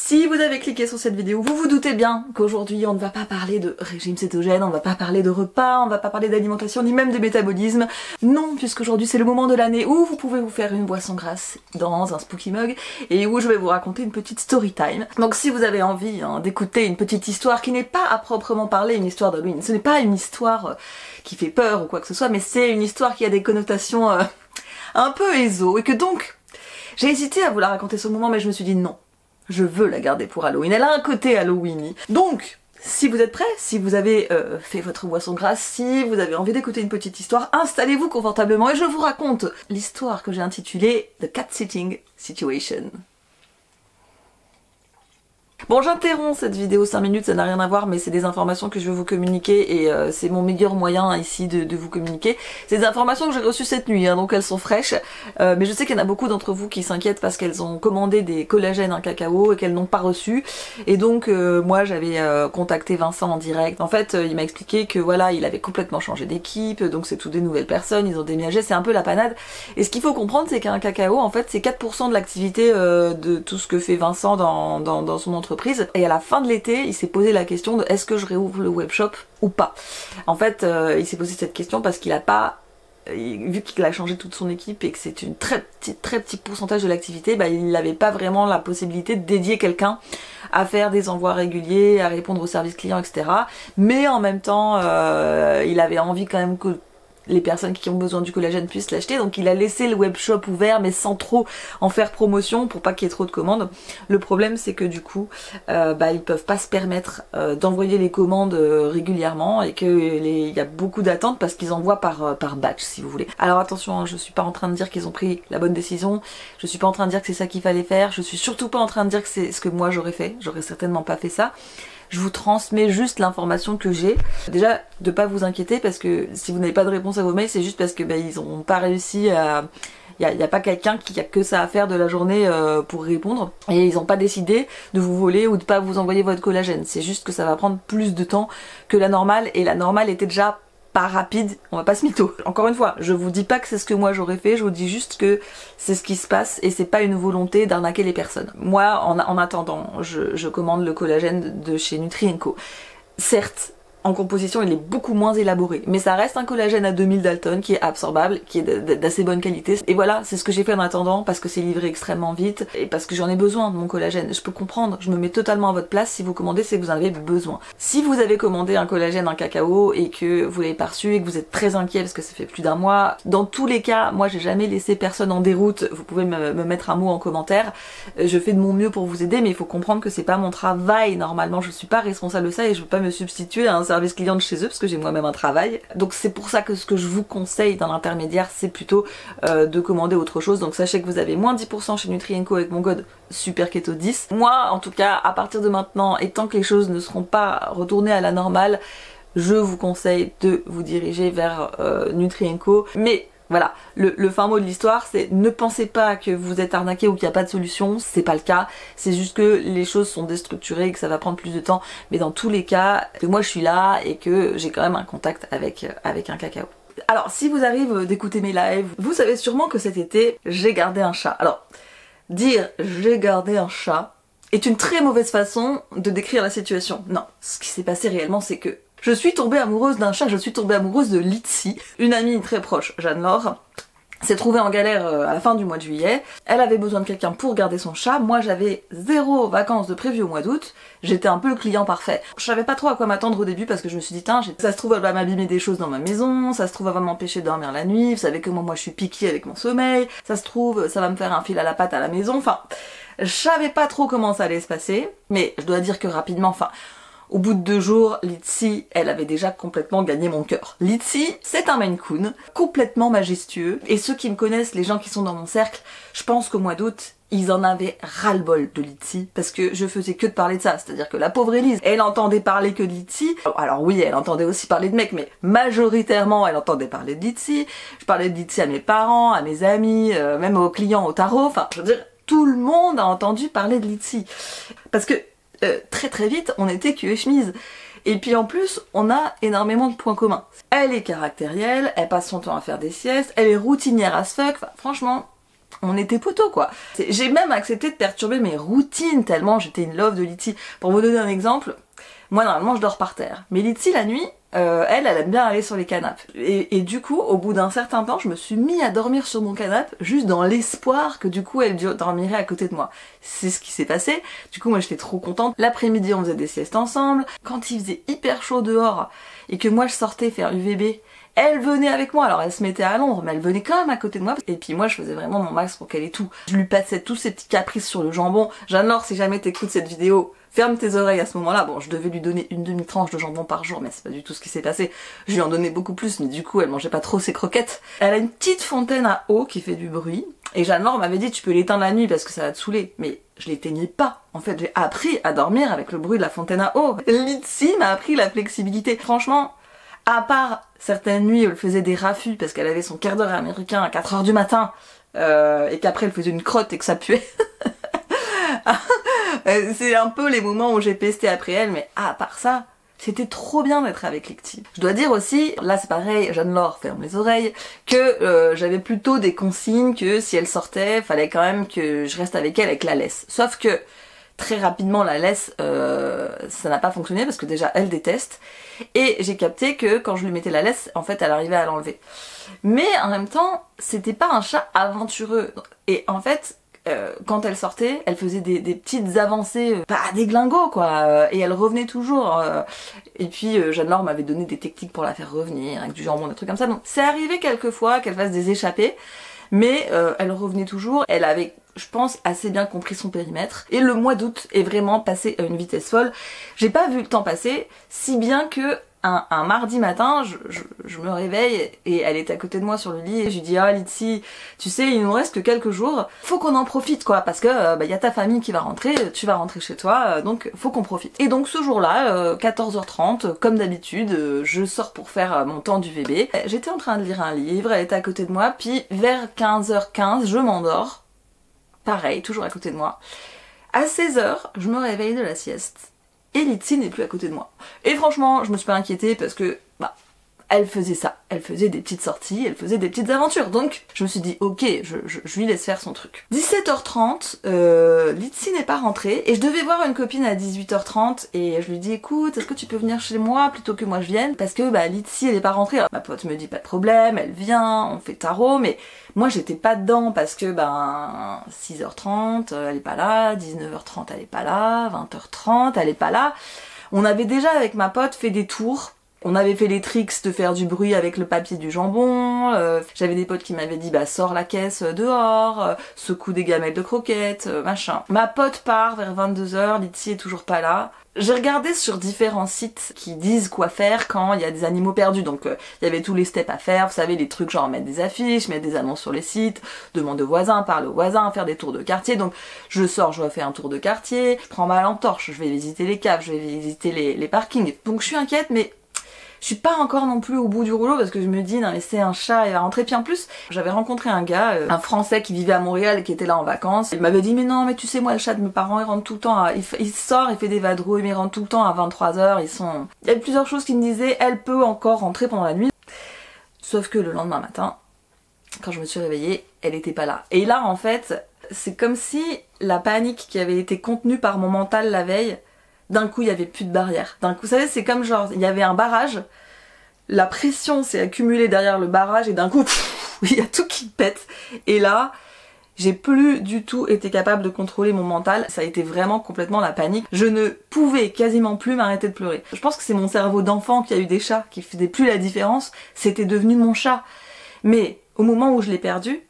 Si vous avez cliqué sur cette vidéo, vous vous doutez bien qu'aujourd'hui on ne va pas parler de régime cétogène, on ne va pas parler de repas, on ne va pas parler d'alimentation ni même de métabolisme. Non, puisqu'aujourd'hui c'est le moment de l'année où vous pouvez vous faire une boisson grasse dans un spooky mug et où je vais vous raconter une petite story time. Donc si vous avez envie d'écouter une petite histoire qui n'est pas à proprement parler une histoire d'Halloween, ce n'est pas une histoire qui fait peur ou quoi que ce soit, mais c'est une histoire qui a des connotations un peu éso et que donc j'ai hésité à vous la raconter ce moment, mais je me suis dit non. Je veux la garder pour Halloween, elle a un côté Halloween. Donc, si vous êtes prêts, si vous avez fait votre boisson grasse, si vous avez envie d'écouter une petite histoire, installez-vous confortablement et je vous raconte l'histoire que j'ai intitulée The Cat Sitting Situation. Bon, j'interromps cette vidéo 5 minutes, ça n'a rien à voir, mais c'est des informations que je veux vous communiquer et c'est mon meilleur moyen ici de vous communiquer. C'est des informations que j'ai reçues cette nuit, donc elles sont fraîches, mais je sais qu'il y en a beaucoup d'entre vous qui s'inquiètent parce qu'elles ont commandé des collagènes en cacao et qu'elles n'ont pas reçu. Et donc moi j'avais contacté Vincent en direct. En fait, il m'a expliqué que voilà, il avait complètement changé d'équipe, donc c'est toutes des nouvelles personnes, ils ont déménagé, c'est un peu la panade. Et ce qu'il faut comprendre, c'est qu'un cacao, en fait, c'est 4% de l'activité de tout ce que fait Vincent dans son entreprise. Et à la fin de l'été, il s'est posé la question de est-ce que je réouvre le webshop ou pas. En fait, il s'est posé cette question parce qu'il a pas, vu qu'il a changé toute son équipe et que c'est une très petit pourcentage de l'activité, il n'avait pas vraiment la possibilité de dédier quelqu'un à faire des envois réguliers, à répondre aux services clients, etc. Mais en même temps, il avait envie quand même que les personnes qui ont besoin du collagène puissent l'acheter, donc il a laissé le webshop ouvert mais sans trop en faire promotion pour pas qu'il y ait trop de commandes. Le problème c'est que du coup ils peuvent pas se permettre d'envoyer les commandes régulièrement et qu'il y a beaucoup d'attentes parce qu'ils envoient par batch si vous voulez. Alors attention, je suis pas en train de dire qu'ils ont pris la bonne décision, je suis pas en train de dire que c'est ça qu'il fallait faire, je suis surtout pas en train de dire que c'est ce que moi j'aurais fait, j'aurais certainement pas fait ça. Je vous transmets juste l'information que j'ai. Déjà, de pas vous inquiéter parce que si vous n'avez pas de réponse à vos mails, c'est juste parce que ils n'ont pas réussi à... Il n'y a pas quelqu'un qui a que ça à faire de la journée pour répondre. Et ils n'ont pas décidé de vous voler ou de pas vous envoyer votre collagène. C'est juste que ça va prendre plus de temps que la normale. Et la normale était déjà pas rapide, on va pas se mytho. Encore une fois, je vous dis pas que c'est ce que moi j'aurais fait, je vous dis juste que c'est ce qui se passe et c'est pas une volonté d'arnaquer les personnes. Moi, en attendant, je commande le collagène de chez Nutri & Co. Certes, en composition il est beaucoup moins élaboré, mais ça reste un collagène à 2000 Dalton qui est absorbable, qui est d'assez bonne qualité. Et voilà, c'est ce que j'ai fait en attendant parce que c'est livré extrêmement vite et parce que j'en ai besoin de mon collagène. Je peux comprendre, je me mets totalement à votre place, si vous commandez c'est que vous en avez besoin. Si vous avez commandé un collagène en cacao et que vous l'avez pas reçu et que vous êtes très inquiet parce que ça fait plus d'un mois, dans tous les cas, moi j'ai jamais laissé personne en déroute, vous pouvez me mettre un mot en commentaire, je fais de mon mieux pour vous aider, mais il faut comprendre que c'est pas mon travail, normalement je suis pas responsable de ça et je peux pas me substituer à un service client de chez eux parce que j'ai moi-même un travail. Donc c'est pour ça que ce que je vous conseille dans l'intermédiaire c'est plutôt de commander autre chose. Donc sachez que vous avez moins 10% chez Nutri & Co avec mon code SUPERKETO10. Moi en tout cas à partir de maintenant et tant que les choses ne seront pas retournées à la normale, je vous conseille de vous diriger vers Nutri & Co. Mais voilà, le fin mot de l'histoire c'est ne pensez pas que vous êtes arnaqué ou qu'il n'y a pas de solution, c'est pas le cas, c'est juste que les choses sont déstructurées et que ça va prendre plus de temps, mais dans tous les cas, que moi je suis là et que j'ai quand même un contact avec un cacao. Alors si vous arrivez d'écouter mes lives, vous savez sûrement que cet été j'ai gardé un chat. Alors dire j'ai gardé un chat est une très mauvaise façon de décrire la situation. Non, ce qui s'est passé réellement c'est que je suis tombée amoureuse d'un chat, je suis tombée amoureuse de Litsi, une amie très proche, Jeanne-Laure, s'est trouvée en galère à la fin du mois de juillet, elle avait besoin de quelqu'un pour garder son chat, moi j'avais 0 vacances de prévu au mois d'août, j'étais un peu le client parfait. Je savais pas trop à quoi m'attendre au début parce que je me suis dit tiens, ça se trouve elle va m'abîmer des choses dans ma maison, ça se trouve elle va m'empêcher de dormir la nuit, vous savez que moi je suis piquée avec mon sommeil, ça se trouve ça va me faire un fil à la patte à la maison, enfin je savais pas trop comment ça allait se passer, mais je dois dire que rapidement, au bout de 2 jours, Litsi, elle avait déjà complètement gagné mon cœur. Litsi, c'est un Maine Coon, complètement majestueux, et ceux qui me connaissent, les gens qui sont dans mon cercle, je pense qu'au mois d'août, ils en avaient ras-le-bol de Litsi, parce que je faisais que de parler de ça, c'est-à-dire que la pauvre Elise, elle entendait parler que de Litsi, alors oui, elle entendait aussi parler de mecs, mais majoritairement, elle entendait parler de Litsi, je parlais de Litsi à mes parents, à mes amis, même aux clients au tarot, enfin, je veux dire, tout le monde a entendu parler de Litsi, parce que très vite on était cul et chemise. Et puis en plus on a énormément de points communs. Elle est caractérielle, elle passe son temps à faire des siestes, elle est routinière as fuck, enfin, franchement on était potos quoi. J'ai même accepté de perturber mes routines tellement j'étais in love de Litsi. Pour vous donner un exemple, moi normalement je dors par terre, mais Litsi la nuit, elle aime bien aller sur les canapes. Et du coup, au bout d'un certain temps, je me suis mis à dormir sur mon canapé, juste dans l'espoir que du coup elle dormirait à côté de moi. C'est ce qui s'est passé. Du coup, moi j'étais trop contente. L'après-midi, on faisait des siestes ensemble. Quand il faisait hyper chaud dehors et que moi je sortais faire UVB, elle venait avec moi, alors elle se mettait à l'ombre, mais elle venait quand même à côté de moi. Et puis moi je faisais vraiment mon max pour qu'elle ait tout. Je lui passais tous ces petits caprices sur le jambon. Jeanne-Laure, si jamais t'écoutes cette vidéo, ferme tes oreilles à ce moment-là. Bon, je devais lui donner une demi-tranche de jambon par jour, mais c'est pas du tout ce qui s'est passé. Je lui en donnais beaucoup plus, mais du coup elle mangeait pas trop ses croquettes. Elle a une petite fontaine à eau qui fait du bruit. Et Jeanne-Laure m'avait dit tu peux l'éteindre la nuit parce que ça va te saouler. Mais je l'éteignais pas. En fait, j'ai appris à dormir avec le bruit de la fontaine à eau. Litsi m'a appris la flexibilité. Franchement, à part certaines nuits où elle faisait des raffus parce qu'elle avait son quart d'heure américain à 4h du matin et qu'après elle faisait une crotte et que ça puait. C'est un peu les moments où j'ai pesté après elle, mais à part ça, c'était trop bien d'être avec Litsi. Je dois dire aussi, là c'est pareil, Jeanne-Laure ferme les oreilles, que j'avais plutôt des consignes que si elle sortait, fallait quand même que je reste avec elle avec la laisse. Sauf que très rapidement la laisse, ça n'a pas fonctionné parce que déjà elle déteste. Et j'ai capté que quand je lui mettais la laisse, en fait elle arrivait à l'enlever. Mais en même temps, c'était pas un chat aventureux. Et en fait, quand elle sortait, elle faisait des petites avancées, pas des glingos quoi, et elle revenait toujours. Et puis Jeanne-Laure m'avait donné des techniques pour la faire revenir, avec du jambon, des trucs comme ça. Donc c'est arrivé quelquefois qu'elle fasse des échappées, mais elle revenait toujours. Elle avait, je pense, assez bien compris son périmètre. Et le mois d'août est vraiment passé à une vitesse folle. J'ai pas vu le temps passer, si bien que un mardi matin, je me réveille et elle est à côté de moi sur le lit et je lui dis ah Litsi, tu sais il nous reste que quelques jours, faut qu'on en profite quoi parce que y a ta famille qui va rentrer, tu vas rentrer chez toi, donc faut qu'on profite. Et donc ce jour-là, 14h30, comme d'habitude, je sors pour faire mon temps du bébé. J'étais en train de lire un livre, elle était à côté de moi, puis vers 15h15, je m'endors. Pareil, toujours à côté de moi. À 16h, je me réveille de la sieste. Et Litsi n'est plus à côté de moi. Et franchement, je me suis pas inquiétée parce que, elle faisait ça. Elle faisait des petites sorties, elle faisait des petites aventures. Donc, je me suis dit, ok, je lui laisse faire son truc. 17h30, Litsi n'est pas rentrée et je devais voir une copine à 18h30 et je lui dis, écoute, est-ce que tu peux venir chez moi plutôt que moi je vienne? Parce que, Litsi, elle est pas rentrée. Alors, ma pote me dit, pas de problème, elle vient, on fait tarot, mais moi j'étais pas dedans parce que, 6h30, elle est pas là, 19h30, elle est pas là, 20h30, elle est pas là. On avait déjà, avec ma pote, fait des tours. On avait fait les tricks de faire du bruit avec le papier du jambon, j'avais des potes qui m'avaient dit sors la caisse dehors, secoue des gamelles de croquettes, machin. Ma pote part vers 22h, Litsi est toujours pas là. J'ai regardé sur différents sites qui disent quoi faire quand il y a des animaux perdus, donc il y avait tous les steps à faire, vous savez les trucs genre mettre des affiches, mettre des annonces sur les sites, demander aux voisins, parler aux voisins, faire des tours de quartier, donc je sors, je refais un tour de quartier, je prends ma lampe torche, je vais visiter les caves, je vais visiter les parkings, donc je suis inquiète mais je suis pas encore non plus au bout du rouleau parce que je me dis non mais c'est un chat, il va rentrer. Puis en plus j'avais rencontré un gars, un français qui vivait à Montréal et qui était là en vacances. Il m'avait dit mais non mais tu sais moi le chat de mes parents il rentre tout le temps, il sort, il fait des vadrouilles mais il rentre tout le temps à 23h, il y a plusieurs choses qui me disaient elle peut encore rentrer pendant la nuit. Sauf que le lendemain matin, quand je me suis réveillée, elle était pas là. Et là en fait c'est comme si la panique qui avait été contenue par mon mental la veille, d'un coup il y avait plus de barrière. D'un coup, vous savez, c'est comme genre, il y avait un barrage, la pression s'est accumulée derrière le barrage et d'un coup, il y a tout qui pète. Et là, j'ai plus du tout été capable de contrôler mon mental, ça a été vraiment complètement la panique. Je ne pouvais quasiment plus m'arrêter de pleurer. Je pense que c'est mon cerveau d'enfant qui a eu des chats, qui faisait plus la différence, c'était devenu mon chat. Mais au moment où je l'ai perdu,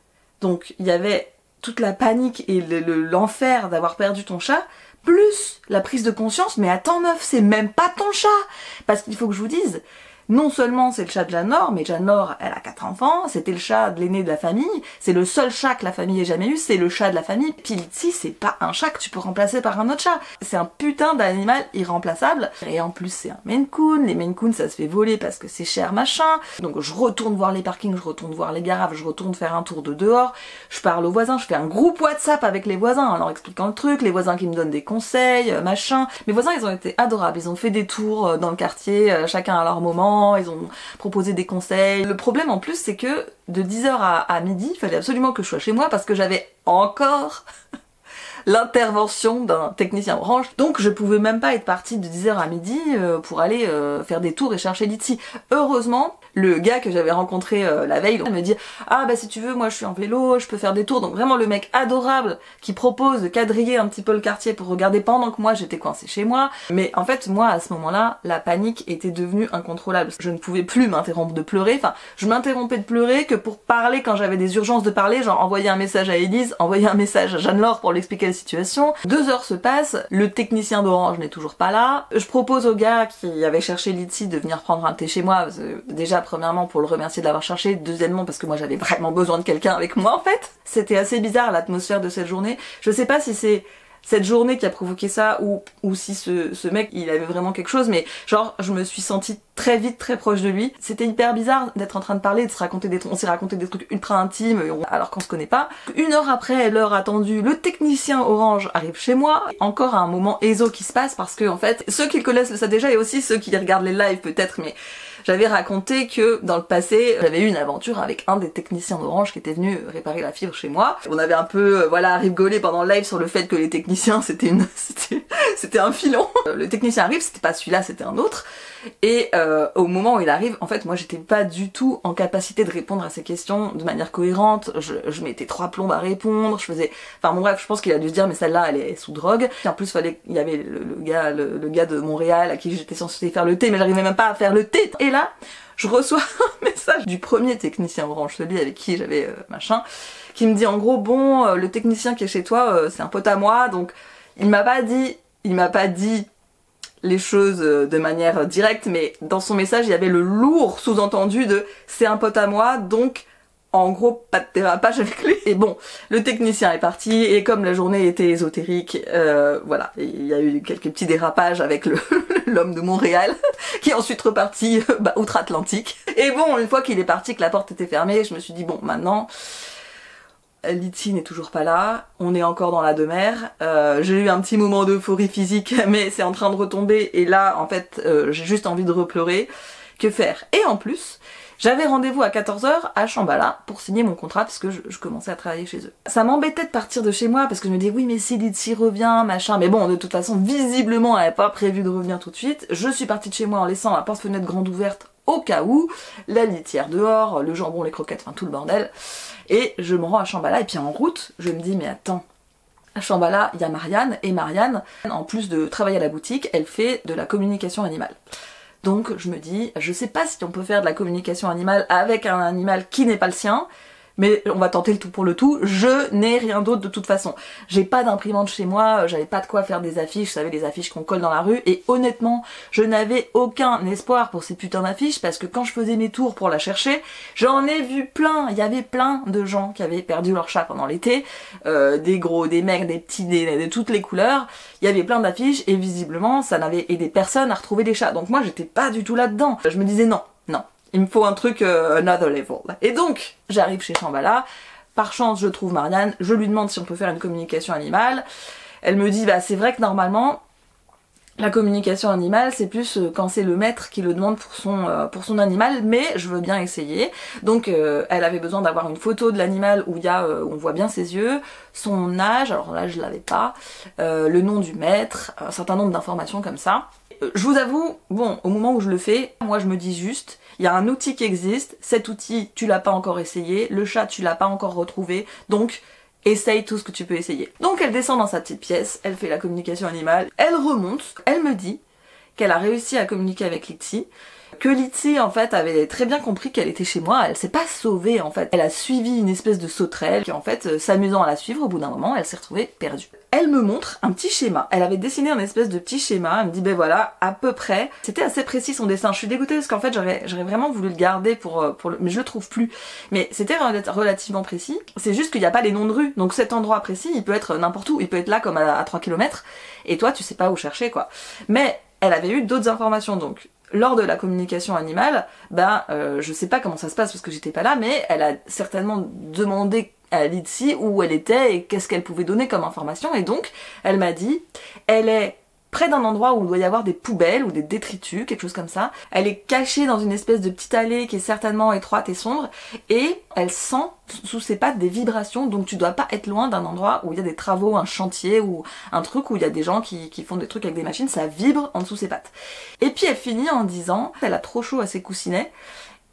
donc il y avait toute la panique et l'enfer d'avoir perdu ton chat, plus la prise de conscience, mais attends meuf, c'est même pas ton chat. Parce qu'il faut que je vous dise, non seulement c'est le chat de Jeanne-Laure, mais Jeanne-Laure, elle a 4 enfants, c'était le chat de l'aîné de la famille, c'est le seul chat que la famille ait jamais eu, c'est le chat de la famille. Puis Litsi, c'est pas un chat que tu peux remplacer par un autre chat. C'est un putain d'animal irremplaçable. Et en plus, c'est un Maine Coon. Les Maine Coon, ça se fait voler parce que c'est cher, machin. Donc je retourne voir les parkings, je retourne voir les garages, je retourne faire un tour de dehors, je parle aux voisins, je fais un groupe WhatsApp avec les voisins en leur expliquant le truc, les voisins qui me donnent des conseils, machin. Mes voisins, ils ont été adorables, ils ont fait des tours dans le quartier, chacun à leur moment. renseignements, ils ont proposé des conseils. Le problème en plus c'est que de 10h à midi, il fallait absolument que je sois chez moi parce que j'avais encore l'intervention d'un technicien Orange. Donc je pouvais même pas être partie de 10h à midi pour aller faire des tours et chercher Litsi. Heureusement, le gars que j'avais rencontré la veille, il me dit ah bah si tu veux, moi je suis en vélo, je peux faire des tours. Donc vraiment le mec adorable qui propose de quadriller un petit peu le quartier pour regarder pendant que moi j'étais coincée chez moi. Mais en fait moi à ce moment-là, la panique était devenue incontrôlable. Je ne pouvais plus m'interrompre de pleurer. Enfin, je m'interrompais de pleurer que pour parler quand j'avais des urgences de parler, genre envoyer un message à Élise, envoyer un message à Jeanne-Laure pour lui expliquer la situation. 2 heures se passent, le technicien d'Orange n'est toujours pas là. Je propose au gars qui avait cherché Litsi de venir prendre un thé chez moi, parce que déjà premièrement pour le remercier de l'avoir cherché, deuxièmement parce que moi j'avais vraiment besoin de quelqu'un avec moi en fait. C'était assez bizarre l'atmosphère de cette journée. Je sais pas si c'est cette journée qui a provoqué ça ou si ce mec il avait vraiment quelque chose, mais genre je me suis sentie très vite très proche de lui. C'était hyper bizarre d'être en train de parler, de se raconter on s'est raconté des trucs ultra intimes alors qu'on se connaît pas. 1 heure après l'heure attendue, le technicien Orange arrive chez moi. Encore un moment éso qui se passe parce que en fait ceux qui le connaissent le savent déjà et aussi ceux qui regardent les lives peut-être, mais j'avais raconté que dans le passé, j'avais eu une aventure avec un des techniciens d'Orange qui était venu réparer la fibre chez moi. On avait un peu, voilà, rigolé pendant le live sur le fait que les techniciens, c'était un filon. Le technicien arrive, c'était pas celui-là, c'était un autre. Et au moment où il arrive, en fait, moi j'étais pas du tout en capacité de répondre à ces questions de manière cohérente. Je mettais 3 plombes à répondre, je faisais... Enfin bon bref, je pense qu'il a dû se dire mais celle-là elle est sous drogue. Et en plus il y avait le gars de Montréal à qui j'étais censée faire le thé, mais j'arrivais même pas à faire le thé. Et là, je reçois un message du premier technicien Orange, celui avec qui j'avais machin, qui me dit en gros bon, le technicien qui est chez toi, c'est un pote à moi, donc il m'a pas dit les choses de manière directe, mais dans son message il y avait le lourd sous-entendu de c'est un pote à moi, donc en gros pas de dérapage avec lui. Et bon, le technicien est parti et comme la journée était ésotérique, voilà, il y a eu quelques petits dérapages avec l'homme de Montréal qui est ensuite reparti outre-Atlantique. Et bon, une fois qu'il est parti, que la porte était fermée, je me suis dit bon maintenant Litsi n'est toujours pas là, on est encore dans la demeure, j'ai eu un petit moment d'euphorie physique mais c'est en train de retomber et là en fait j'ai juste envie de repleurer. Que faire? Et en plus, j'avais rendez-vous à 14h à Shambhala pour signer mon contrat parce que je commençais à travailler chez eux. Ça m'embêtait de partir de chez moi parce que je me disais oui mais si Litsi revient, machin, mais bon de toute façon visiblement elle n'avait pas prévu de revenir tout de suite. Je suis partie de chez moi en laissant la porte-fenêtre grande ouverte au cas où, la litière dehors, le jambon, les croquettes, enfin tout le bordel. Et je me rends à Shambhala et puis en route, je me dis mais attends, à Shambhala il y a Marianne et Marianne, en plus de travailler à la boutique, elle fait de la communication animale. Donc je me dis, je sais pas si on peut faire de la communication animale avec un animal qui n'est pas le sien, mais on va tenter le tout pour le tout, je n'ai rien d'autre de toute façon. J'ai pas d'imprimante chez moi, j'avais pas de quoi faire des affiches, vous savez les affiches qu'on colle dans la rue, et honnêtement, je n'avais aucun espoir pour ces putains d'affiches, parce que quand je faisais mes tours pour la chercher, j'en ai vu plein, il y avait plein de gens qui avaient perdu leur chat pendant l'été, des gros, des mecs, des petits, de toutes les couleurs, il y avait plein d'affiches, et visiblement ça n'avait aidé personne à retrouver des chats, donc moi j'étais pas du tout là-dedans. Je me disais non. Il me faut un truc another level. Et donc, j'arrive chez Shambhala, par chance je trouve Marianne, je lui demande si on peut faire une communication animale. Elle me dit, bah c'est vrai que normalement, la communication animale c'est plus quand c'est le maître qui le demande pour son animal, mais je veux bien essayer. Donc elle avait besoin d'avoir une photo de l'animal où on voit bien ses yeux, son âge, alors là je l'avais pas, le nom du maître, un certain nombre d'informations comme ça. Je vous avoue, bon, au moment où je le fais, moi je me dis juste, il y a un outil qui existe, cet outil tu l'as pas encore essayé, le chat tu l'as pas encore retrouvé, donc essaye tout ce que tu peux essayer. Donc elle descend dans sa petite pièce, elle fait la communication animale, elle remonte, elle me dit qu'elle a réussi à communiquer avec Litsi, que Litsi en fait avait très bien compris qu'elle était chez moi, elle s'est pas sauvée en fait, elle a suivi une espèce de sauterelle qui en fait s'amusant à la suivre, au bout d'un moment elle s'est retrouvée perdue. Elle me montre un petit schéma, elle avait dessiné un espèce de petit schéma, elle me dit ben voilà, à peu près, c'était assez précis son dessin, je suis dégoûtée parce qu'en fait j'aurais vraiment voulu le garder mais je le trouve plus, mais c'était relativement précis, c'est juste qu'il n'y a pas les noms de rue, donc cet endroit précis il peut être n'importe où, il peut être là comme à 3 km, et toi tu sais pas où chercher quoi. Mais elle avait eu d'autres informations donc. Lors de la communication animale, je sais pas comment ça se passe parce que j'étais pas là, mais elle a certainement demandé à Litsi où elle était et qu'est-ce qu'elle pouvait donner comme information, et donc elle m'a dit elle est près d'un endroit où il doit y avoir des poubelles ou des détritus, quelque chose comme ça. Elle est cachée dans une espèce de petite allée qui est certainement étroite et sombre, et elle sent sous ses pattes des vibrations, donc tu dois pas être loin d'un endroit où il y a des travaux, un chantier ou un truc où il y a des gens qui font des trucs avec des machines, ça vibre en dessous ses pattes. Et puis elle finit en disant, elle a trop chaud à ses coussinets,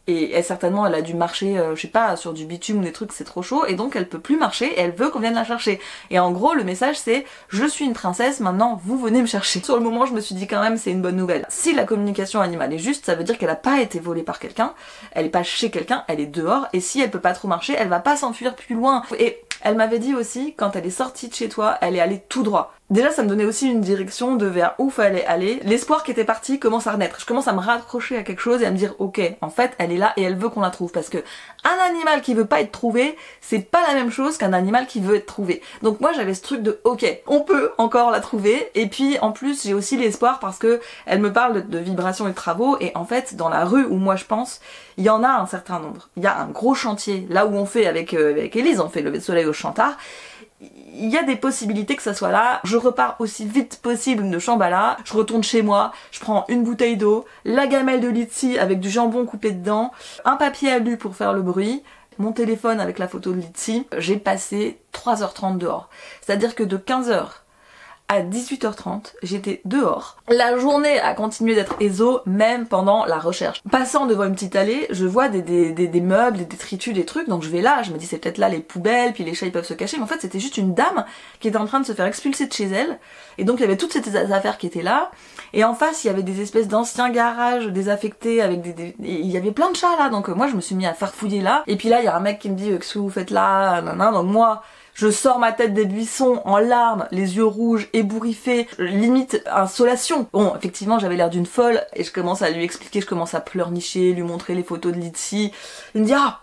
et elle, certainement elle a dû marcher, je sais pas, sur du bitume ou des trucs, c'est trop chaud, et donc elle peut plus marcher et elle veut qu'on vienne la chercher. Et en gros le message c'est je suis une princesse, maintenant vous venez me chercher. Sur le moment je me suis dit quand même c'est une bonne nouvelle. Si la communication animale est juste, ça veut dire qu'elle a pas été volée par quelqu'un, elle est pas chez quelqu'un, elle est dehors, et si elle peut pas trop marcher, elle va pas s'enfuir plus loin. Et elle m'avait dit aussi, quand elle est sortie de chez toi, elle est allée tout droit. Déjà ça me donnait aussi une direction de vers où fallait aller. L'espoir qui était parti commence à renaître. Je commence à me raccrocher à quelque chose et à me dire ok, en fait elle est là et elle veut qu'on la trouve, parce que un animal qui veut pas être trouvé, c'est pas la même chose qu'un animal qui veut être trouvé. Donc moi j'avais ce truc de ok, on peut encore la trouver, et puis en plus j'ai aussi l'espoir parce que elle me parle de vibrations et de travaux, et en fait dans la rue où moi je pense, il y en a un certain nombre. Il y a un gros chantier, là où on fait avec Elise, on fait le lever de soleil au Chantard. Il y a des possibilités que ça soit là. Je repars aussi vite possible de Shambhala, je retourne chez moi, je prends une bouteille d'eau, la gamelle de litchi avec du jambon coupé dedans, un papier alu pour faire le bruit, mon téléphone avec la photo de litchi. J'ai passé 3h30 dehors. C'est-à-dire que de 15h à 18h30, j'étais dehors. La journée a continué d'être éso, même pendant la recherche. Passant devant une petite allée, je vois des meubles, des détritus, des trucs, donc je vais là, je me dis c'est peut-être là les poubelles, puis les chats ils peuvent se cacher, mais en fait c'était juste une dame qui était en train de se faire expulser de chez elle, et donc il y avait toutes ces affaires qui étaient là, et en face il y avait des espèces d'anciens garages désaffectés avec il y avait plein de chats là, donc moi je me suis mis à farfouiller là, et puis là il y a un mec qui me dit qu'est-ce que vous faites là, nanana, donc moi je sors ma tête des buissons en larmes, les yeux rouges, ébouriffés, limite insolation. Bon, effectivement, j'avais l'air d'une folle, et je commence à lui expliquer, je commence à pleurnicher, lui montrer les photos de litchi. Il me dit, ah,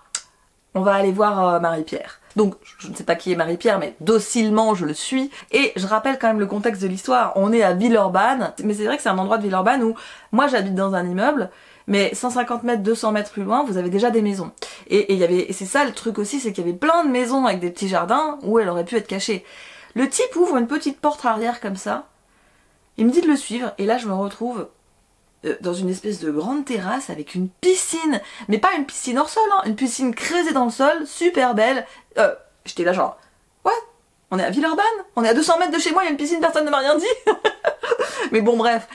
on va aller voir Marie-Pierre. Donc, je ne sais pas qui est Marie-Pierre, mais docilement, je le suis. Et je rappelle quand même le contexte de l'histoire. On est à Villeurbanne, mais c'est vrai que c'est un endroit de Villeurbanne où, moi j'habite dans un immeuble, mais 150 mètres, 200 mètres plus loin, vous avez déjà des maisons. Et c'est ça le truc aussi, c'est qu'il y avait plein de maisons avec des petits jardins où elle aurait pu être cachée. Le type ouvre une petite porte arrière comme ça, il me dit de le suivre, et là je me retrouve dans une espèce de grande terrasse avec une piscine, mais pas une piscine hors sol, hein, une piscine creusée dans le sol, super belle. J'étais là genre, what? On est à Villeurbanne? On est à 200 mètres de chez moi, il y a une piscine, personne ne m'a rien dit. Mais bon bref.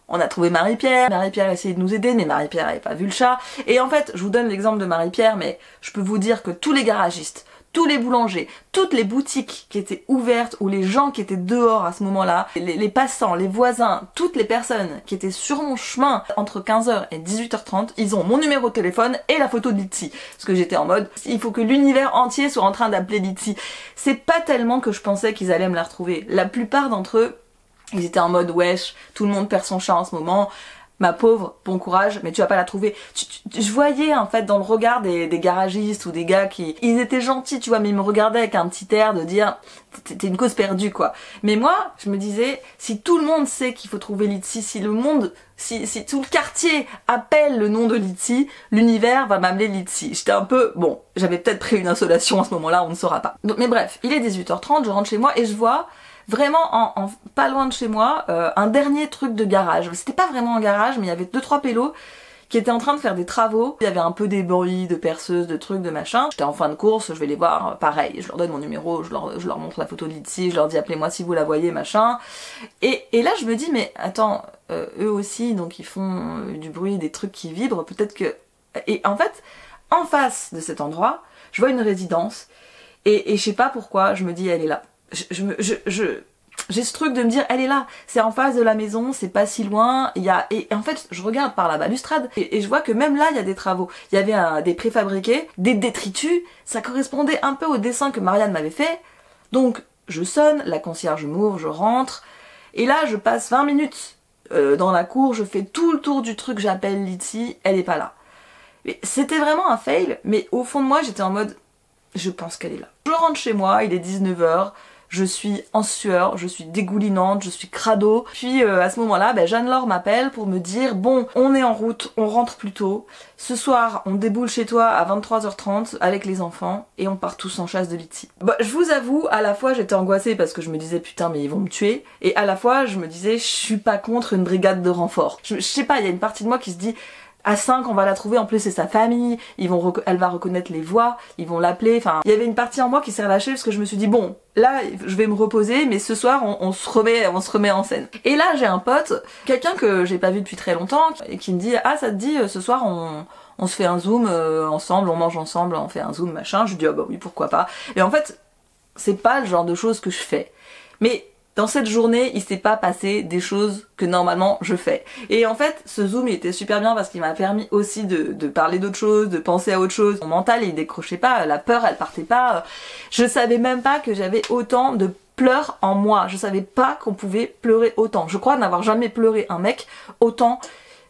On a trouvé Marie-Pierre a essayé de nous aider, mais Marie-Pierre n'avait pas vu le chat. Et en fait, je vous donne l'exemple de Marie-Pierre, mais je peux vous dire que tous les garagistes, tous les boulangers, toutes les boutiques qui étaient ouvertes, ou les gens qui étaient dehors à ce moment-là, les passants, les voisins, toutes les personnes qui étaient sur mon chemin entre 15h et 18h30, ils ont mon numéro de téléphone et la photo de litchi. Parce que j'étais en mode, il faut que l'univers entier soit en train d'appeler litchi. C'est pas tellement que je pensais qu'ils allaient me la retrouver. La plupart d'entre eux, ils étaient en mode wesh, tout le monde perd son chat en ce moment, ma pauvre, bon courage, mais tu vas pas la trouver. Je voyais en fait dans le regard des garagistes ou des gars ils étaient gentils, tu vois, mais ils me regardaient avec un petit air de dire t'es une cause perdue quoi. Mais moi, je me disais, si tout le monde sait qu'il faut trouver litchi, si tout le quartier appelle le nom de litchi, l'univers va m'amener litchi. J'étais un peu, bon, j'avais peut-être pris une insolation à ce moment-là, on ne saura pas. Donc, mais bref, il est 18h30, je rentre chez moi et je vois vraiment en pas loin de chez moi un dernier truc de garage. C'était pas vraiment un garage, mais il y avait 2-3 pélos qui étaient en train de faire des travaux. Il y avait un peu des bruits de perceuses, de trucs, de machin. J'étais en fin de course, je vais les voir, pareil, je leur donne mon numéro, je leur montre la photo de litchi, je leur dis appelez-moi si vous la voyez, machin. Et là je me dis mais attends, eux aussi donc ils font du bruit, des trucs qui vibrent, peut-être que... Et en fait, en face de cet endroit, je vois une résidence et je sais pas pourquoi, je me dis elle est là. J'ai ce truc de me dire elle est là, c'est en face de la maison, c'est pas si loin, et en fait je regarde par la balustrade et je vois que même là il y a des travaux, il y avait des préfabriqués, des détritus, ça correspondait un peu au dessin que Marianne m'avait fait, donc je sonne, la concierge m'ouvre, je rentre, et là je passe 20 minutes dans la cour, je fais tout le tour du truc, j'appelle litchi, elle est pas là. C'était vraiment un fail, mais au fond de moi j'étais en mode je pense qu'elle est là. Je rentre chez moi, il est 19h, je suis en sueur, je suis dégoulinante, je suis crado. Puis à ce moment-là, Jeanne-Laure m'appelle pour me dire bon, on est en route, on rentre plus tôt. Ce soir, on déboule chez toi à 23h30 avec les enfants et on part tous en chasse de litsi. Je vous avoue, à la fois j'étais angoissée parce que je me disais putain mais ils vont me tuer, et à la fois je me disais je suis pas contre une brigade de renfort. Je sais pas, il y a une partie de moi qui se dit à 5 on va la trouver, en plus c'est sa famille, elle va reconnaître les voix, ils vont l'appeler, enfin il y avait une partie en moi qui s'est relâchée parce que je me suis dit bon là je vais me reposer, mais ce soir on se remet en scène. Et là j'ai un pote, quelqu'un que j'ai pas vu depuis très longtemps, et qui me dit ah ça te dit ce soir on se fait un zoom ensemble, on mange ensemble, on fait un zoom machin. Je lui dis ah bah oui pourquoi pas. Et en fait c'est pas le genre de choses que je fais, mais dans cette journée, il s'est pas passé des choses que normalement je fais. Et en fait, ce zoom il était super bien parce qu'il m'a permis aussi de parler d'autre chose, de penser à autre chose. Mon mental il décrochait pas, la peur elle partait pas. Je savais même pas que j'avais autant de pleurs en moi. Je savais pas qu'on pouvait pleurer autant. Je crois n'avoir jamais pleuré un mec autant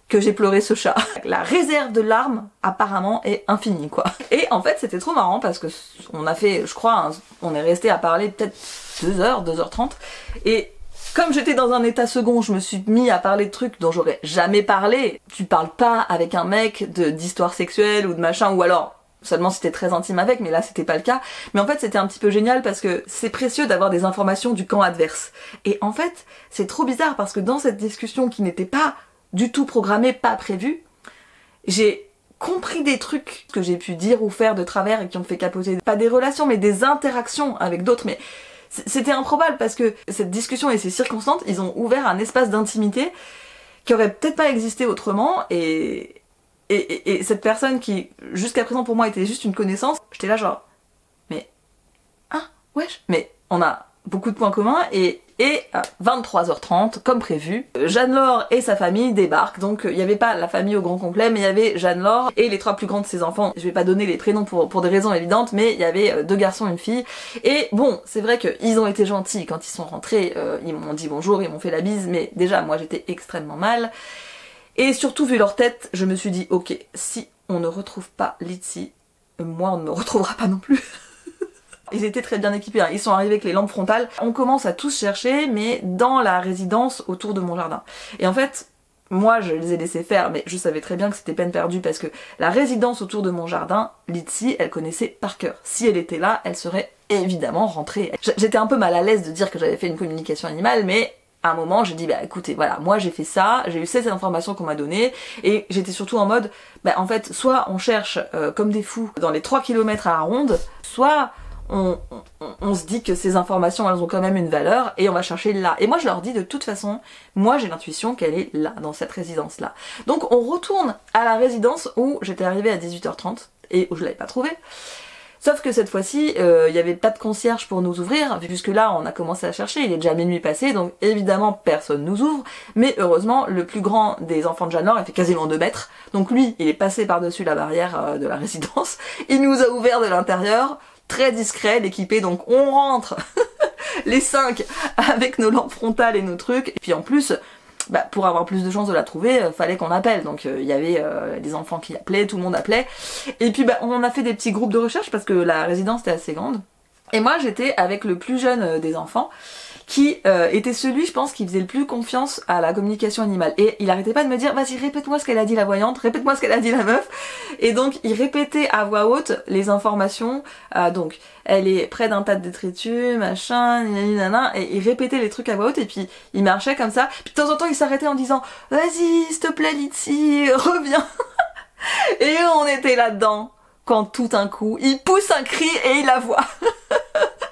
que j'ai pleuré ce chat. La réserve de larmes apparemment est infinie quoi. Et en fait c'était trop marrant parce que on a fait, je crois, on est resté à parler peut-être 2h, 2h30, et comme j'étais dans un état second, je me suis mis à parler de trucs dont j'aurais jamais parlé. Tu parles pas avec un mec d'histoire sexuelle ou de machin, ou alors seulement si t'es très intime avec, mais là c'était pas le cas. Mais en fait c'était un petit peu génial parce que c'est précieux d'avoir des informations du camp adverse. Et en fait c'est trop bizarre parce que dans cette discussion qui n'était pas du tout programmée, pas prévue, j'ai compris des trucs que j'ai pu dire ou faire de travers et qui ont fait capoter, pas des relations mais des interactions avec d'autres. Mais c'était improbable parce que cette discussion et ces circonstances, ils ont ouvert un espace d'intimité qui aurait peut-être pas existé autrement, et cette personne qui jusqu'à présent pour moi était juste une connaissance, j'étais là genre mais ah wesh, mais on a beaucoup de points communs. Et à 23h30 comme prévu, Jeanne-Laure et sa famille débarquent. Donc il n'y avait pas la famille au grand complet, mais il y avait Jeanne-Laure et les 3 plus grands de ses enfants. Je vais pas donner les prénoms pour des raisons évidentes, mais il y avait 2 garçons et une fille. Et bon, c'est vrai qu'ils ont été gentils quand ils sont rentrés, ils m'ont dit bonjour, ils m'ont fait la bise, mais déjà moi j'étais extrêmement mal. Et surtout vu leur tête, je me suis dit ok, si on ne retrouve pas litsi, moi on ne me retrouvera pas non plus. Ils étaient très bien équipés, hein. Ils sont arrivés avec les lampes frontales. On commence à tous chercher, mais dans la résidence autour de mon jardin. Et en fait, moi je les ai laissés faire, mais je savais très bien que c'était peine perdue parce que la résidence autour de mon jardin, litsi, elle connaissait par cœur. Si elle était là, elle serait évidemment rentrée. J'étais un peu mal à l'aise de dire que j'avais fait une communication animale, mais à un moment j'ai dit bah écoutez voilà, moi j'ai fait ça, j'ai eu ces informations qu'on m'a données, et j'étais surtout en mode bah en fait soit on cherche comme des fous dans les 3 km à la ronde, soit on se dit que ces informations elles ont quand même une valeur et on va chercher là. Et moi je leur dis de toute façon, moi j'ai l'intuition qu'elle est là, dans cette résidence là. Donc on retourne à la résidence où j'étais arrivée à 18h30 et où je l'avais pas trouvée. Sauf que cette fois-ci, il n'y avait pas de concierge pour nous ouvrir, puisque là on a commencé à chercher, il est déjà minuit passé, donc évidemment personne nous ouvre, mais heureusement le plus grand des enfants de Jeanne-Laure, il fait quasiment 2 mètres, donc lui il est passé par-dessus la barrière de la résidence, il nous a ouvert de l'intérieur, très discret, l'équipé, donc on rentre les 5 avec nos lampes frontales et nos trucs, et puis en plus, bah, pour avoir plus de chances de la trouver, fallait qu'on appelle, donc il y avait des enfants qui appelaient, tout le monde appelait, et puis bah, on a fait des petits groupes de recherche parce que la résidence était assez grande, et moi j'étais avec le plus jeune des enfants, qui était celui, je pense, qui faisait le plus confiance à la communication animale. Et il arrêtait pas de me dire, vas-y, répète-moi ce qu'elle a dit la voyante, répète-moi ce qu'elle a dit la meuf. Et donc, il répétait à voix haute les informations. Donc, elle est près d'un tas de détritus, machin, nanana, et il répétait les trucs à voix haute, et puis il marchait comme ça. Puis de temps en temps, il s'arrêtait en disant, vas-y, s'il te plaît, litsi, reviens. Et on était là-dedans, quand tout d'un coup, il pousse un cri et il la voit.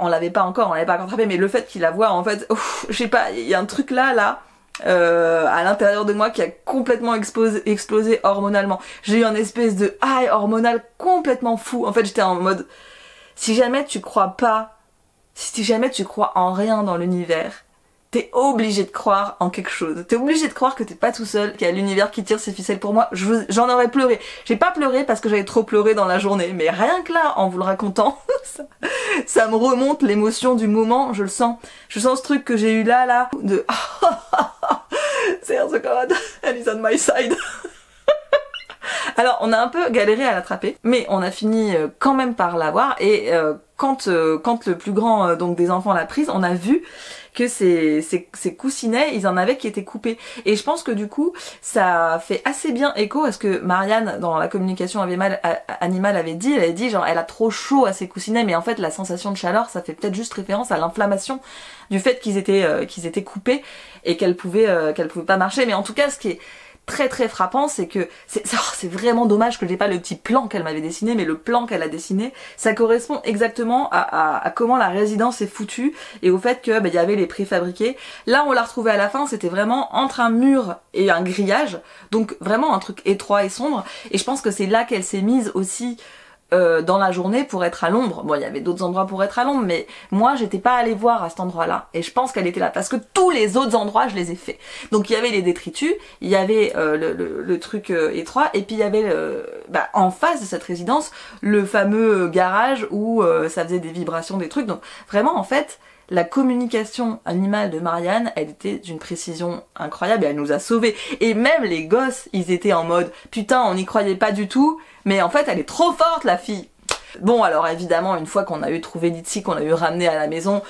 On l'avait pas encore attrapé, mais le fait qu'il la voit, en fait, je sais pas, il y a un truc là, à l'intérieur de moi qui a complètement explosé hormonalement. J'ai eu un espèce de high hormonal complètement fou. En fait, j'étais en mode, si jamais tu crois pas, si jamais tu crois en rien dans l'univers, t'es obligé de croire en quelque chose. T'es obligé de croire que t'es pas tout seul, qu'il y a l'univers qui tire ses ficelles pour moi. J'en aurais pleuré. J'ai pas pleuré parce que j'avais trop pleuré dans la journée, mais rien que là, en vous le racontant, ça me remonte l'émotion du moment, je le sens. Je sens ce truc que j'ai eu là, de There's a God, and he's on my side. Alors, on a un peu galéré à l'attraper, mais on a fini quand même par l'avoir, et quand le plus grand donc des enfants l'a prise, on a vu que ces coussinets, ils en avaient qui étaient coupés. Et je pense que du coup, ça fait assez bien écho à ce que Marianne, dans la communication animale, avait dit. Elle avait dit genre, elle a trop chaud à ses coussinets, mais en fait, la sensation de chaleur, ça fait peut-être juste référence à l'inflammation du fait qu'ils étaient coupés et qu'elle pouvait pas marcher. Mais en tout cas, ce qui est très très frappant, c'est que c'est vraiment dommage que j'ai pas le petit plan qu'elle m'avait dessiné, mais le plan qu'elle a dessiné, ça correspond exactement à comment la résidence est foutue et au fait que il y avait les préfabriqués. Là, on l'a retrouvé à la fin, c'était vraiment entre un mur et un grillage, donc vraiment un truc étroit et sombre. Et je pense que c'est là qu'elle s'est mise aussi dans la journée pour être à l'ombre. Bon, il y avait d'autres endroits pour être à l'ombre, mais moi j'étais pas allée voir à cet endroit-là, et je pense qu'elle était là parce que tous les autres endroits je les ai faits. Donc il y avait les détritus, il y avait le truc étroit, et puis il y avait en face de cette résidence le fameux garage où ça faisait des vibrations, des trucs. Donc vraiment en fait la communication animale de Marianne, elle était d'une précision incroyable et elle nous a sauvés. Et même les gosses, ils étaient en mode putain, on n'y croyait pas du tout, mais en fait elle est trop forte la fille. Bon, alors évidemment, une fois qu'on a eu trouvé Litsi, qu'on a eu ramené à la maison,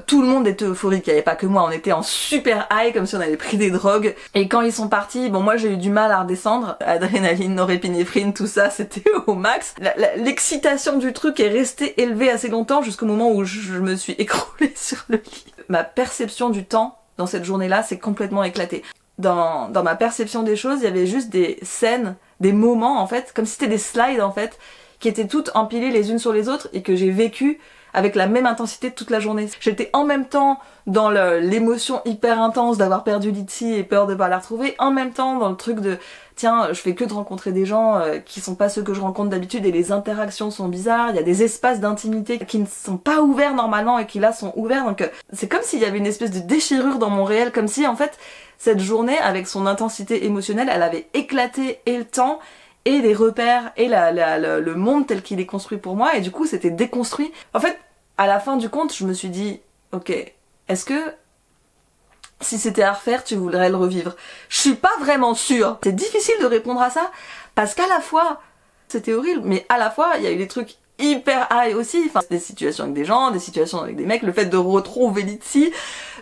tout le monde était euphorique, il n'y avait pas que moi, on était en super high comme si on avait pris des drogues. Et quand ils sont partis, bon moi j'ai eu du mal à redescendre, adrénaline, norépinéphrine, tout ça c'était au max. L'excitation du truc est restée élevée assez longtemps jusqu'au moment où je me suis écroulée sur le lit. Ma perception du temps dans cette journée-là s'est complètement éclatée. Dans ma perception des choses, il y avait juste des scènes, des moments en fait, comme si c'était des slides en fait, qui étaient toutes empilées les unes sur les autres et que j'ai vécu avec la même intensité toute la journée. J'étais en même temps dans l'émotion hyper intense d'avoir perdu Litsi et peur de pas la retrouver, en même temps dans le truc de tiens, je fais que de rencontrer des gens qui sont pas ceux que je rencontre d'habitude et les interactions sont bizarres, il y a des espaces d'intimité qui ne sont pas ouverts normalement et qui là sont ouverts, donc c'est comme s'il y avait une espèce de déchirure dans mon réel, comme si en fait cette journée avec son intensité émotionnelle, elle avait éclaté et le temps et les repères et le monde tel qu'il est construit pour moi, et du coup c'était déconstruit. En fait, à la fin du compte, je me suis dit, ok, est-ce que si c'était à refaire, tu voudrais le revivre? Je suis pas vraiment sûre. C'est difficile de répondre à ça, parce qu'à la fois, c'était horrible, mais à la fois, il y a eu des trucs hyper high aussi, enfin des situations avec des gens, des situations avec des mecs, le fait de retrouver Litsi,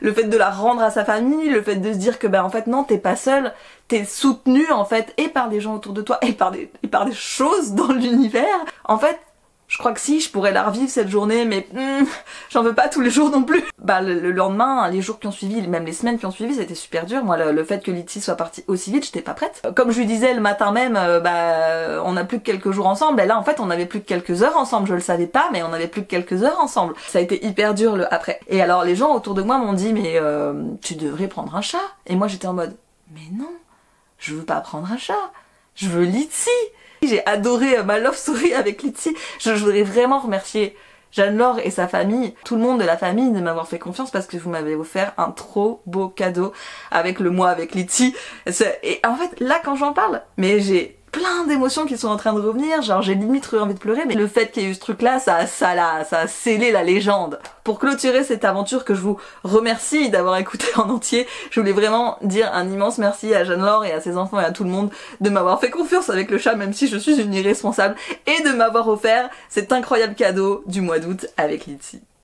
le fait de la rendre à sa famille, le fait de se dire que en fait non, t'es pas seule, t'es soutenue en fait et par des gens autour de toi et par des choses dans l'univers. En fait, je crois que si, je pourrais la revivre cette journée, mais j'en veux pas tous les jours non plus. Le lendemain, les jours qui ont suivi, même les semaines qui ont suivi, c'était super dur. Moi, le fait que Litsi soit partie aussi vite, j'étais pas prête. Comme je lui disais le matin même, on a plus que quelques jours ensemble. Et là, en fait, on avait plus que quelques heures ensemble. Je le savais pas, mais on avait plus que quelques heures ensemble. Ça a été hyper dur le après. Et alors, les gens autour de moi m'ont dit, mais tu devrais prendre un chat. Et moi, j'étais en mode, mais non, je veux pas prendre un chat. Je veux Litsi. J'ai adoré ma love story avec Litsi. Je voudrais vraiment remercier Jeanne-Laure et sa famille, tout le monde de la famille, de m'avoir fait confiance parce que vous m'avez offert un trop beau cadeau avec le mois avec Litsi. Et en fait, là quand j'en parle, mais j'ai plein d'émotions qui sont en train de revenir, genre j'ai limite envie de pleurer, mais le fait qu'il y ait eu ce truc là, ça a scellé la légende. Pour clôturer cette aventure que je vous remercie d'avoir écouté en entier, je voulais vraiment dire un immense merci à Jeanne-Laure et à ses enfants et à tout le monde de m'avoir fait confiance avec le chat, même si je suis une irresponsable, et de m'avoir offert cet incroyable cadeau du mois d'août avec Litsi.